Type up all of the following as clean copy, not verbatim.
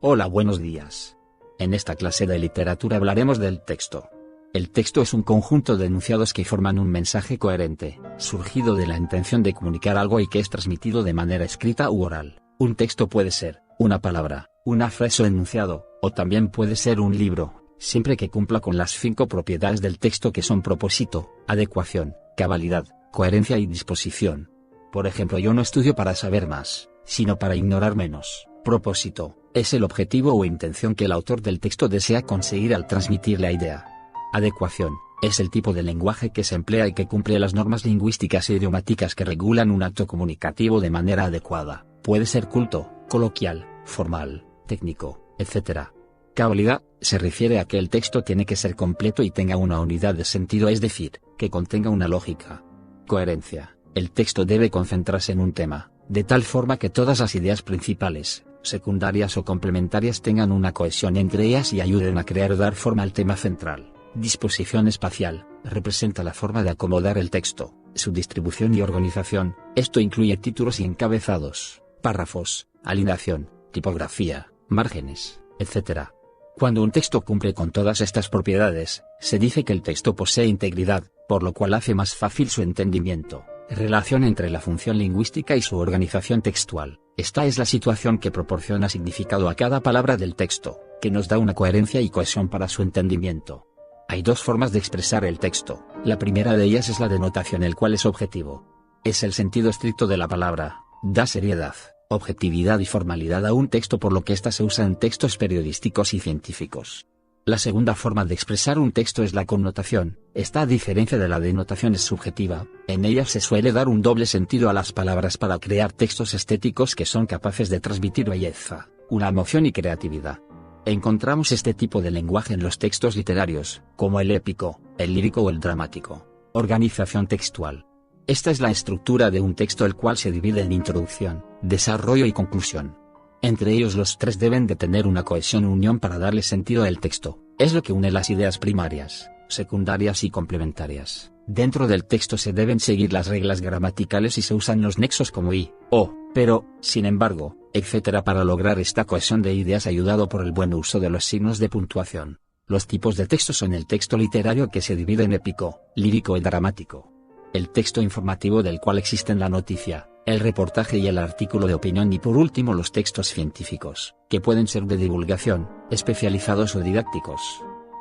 Hola, buenos días. En esta clase de literatura hablaremos del texto. El texto es un conjunto de enunciados que forman un mensaje coherente, surgido de la intención de comunicar algo y que es transmitido de manera escrita u oral. Un texto puede ser una palabra, una frase o enunciado, o también puede ser un libro, siempre que cumpla con las 5 propiedades del texto que son propósito, adecuación, cabalidad, coherencia y disposición. Por ejemplo, yo no estudio para saber más, sino para ignorar menos. Propósito es el objetivo o intención que el autor del texto desea conseguir al transmitir la idea. Adecuación es el tipo de lenguaje que se emplea y que cumple las normas lingüísticas e idiomáticas que regulan un acto comunicativo de manera adecuada. Puede ser culto, coloquial, formal, técnico, etc. Cabalidad se refiere a que el texto tiene que ser completo y tenga una unidad de sentido, es decir, que contenga una lógica. Coherencia: el texto debe concentrarse en un tema, de tal forma que todas las ideas principales, secundarias o complementarias tengan una cohesión entre ellas y ayuden a crear o dar forma al tema central. Disposición espacial representa la forma de acomodar el texto, su distribución y organización. Esto incluye títulos y encabezados, párrafos, alineación, tipografía, márgenes, etc. Cuando un texto cumple con todas estas propiedades, se dice que el texto posee integridad, por lo cual hace más fácil su entendimiento. Relación entre la función lingüística y su organización textual. Esta es la situación que proporciona significado a cada palabra del texto, que nos da una coherencia y cohesión para su entendimiento. Hay 2 formas de expresar el texto. La primera de ellas es la denotación, el cual es objetivo. Es el sentido estricto de la palabra, da seriedad, objetividad y formalidad a un texto, por lo que ésta se usa en textos periodísticos y científicos. La segunda forma de expresar un texto es la connotación. Esta, a diferencia de la denotación, es subjetiva. En ella se suele dar un doble sentido a las palabras para crear textos estéticos que son capaces de transmitir belleza, una emoción y creatividad. Encontramos este tipo de lenguaje en los textos literarios, como el épico, el lírico o el dramático. Organización textual. Esta es la estructura de un texto, el cual se divide en introducción, desarrollo y conclusión. Entre ellos los 3 deben de tener una cohesión o unión para darle sentido al texto. Es lo que une las ideas primarias, secundarias y complementarias. Dentro del texto se deben seguir las reglas gramaticales y se usan los nexos como y, o, pero, sin embargo, etc. para lograr esta cohesión de ideas, ayudado por el buen uso de los signos de puntuación. Los tipos de texto son el texto literario, que se divide en épico, lírico y dramático. El texto informativo, del cual existen la noticia, el reportaje y el artículo de opinión, y por último los textos científicos, que pueden ser de divulgación, especializados o didácticos.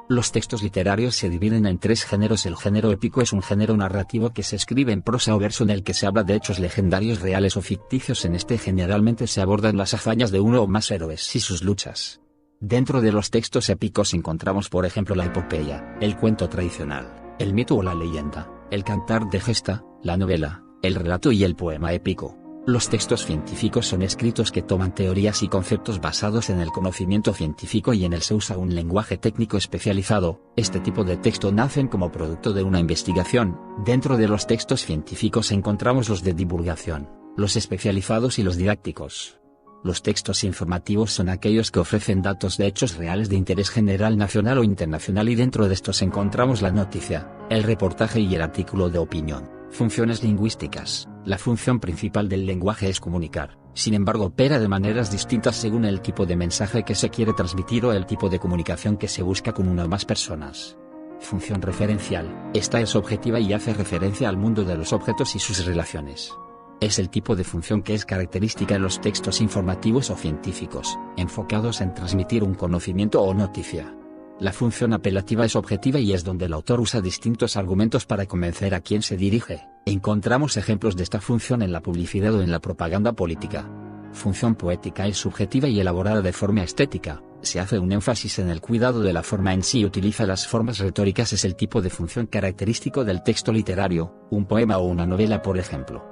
Los textos literarios se dividen en 3 géneros. El género épico es un género narrativo que se escribe en prosa o verso, en el que se habla de hechos legendarios, reales o ficticios. En este generalmente se abordan las hazañas de uno o más héroes y sus luchas. Dentro de los textos épicos encontramos, por ejemplo, la epopeya, el cuento tradicional, el mito o la leyenda, el cantar de gesta, la novela, el relato y el poema épico. Los textos científicos son escritos que toman teorías y conceptos basados en el conocimiento científico y en él se usa un lenguaje técnico especializado. Este tipo de texto nacen como producto de una investigación. Dentro de los textos científicos encontramos los de divulgación, los especializados y los didácticos. Los textos informativos son aquellos que ofrecen datos de hechos reales de interés general, nacional o internacional, y dentro de estos encontramos la noticia, el reportaje y el artículo de opinión. Funciones lingüísticas. La función principal del lenguaje es comunicar, sin embargo opera de maneras distintas según el tipo de mensaje que se quiere transmitir o el tipo de comunicación que se busca con una o más personas. Función referencial. Esta es objetiva y hace referencia al mundo de los objetos y sus relaciones. Es el tipo de función que es característica en los textos informativos o científicos, enfocados en transmitir un conocimiento o noticia. La función apelativa es objetiva y es donde el autor usa distintos argumentos para convencer a quien se dirige. Encontramos ejemplos de esta función en la publicidad o en la propaganda política. Función poética es subjetiva y elaborada de forma estética. Se hace un énfasis en el cuidado de la forma en sí y utiliza las formas retóricas. Es el tipo de función característico del texto literario, un poema o una novela, por ejemplo.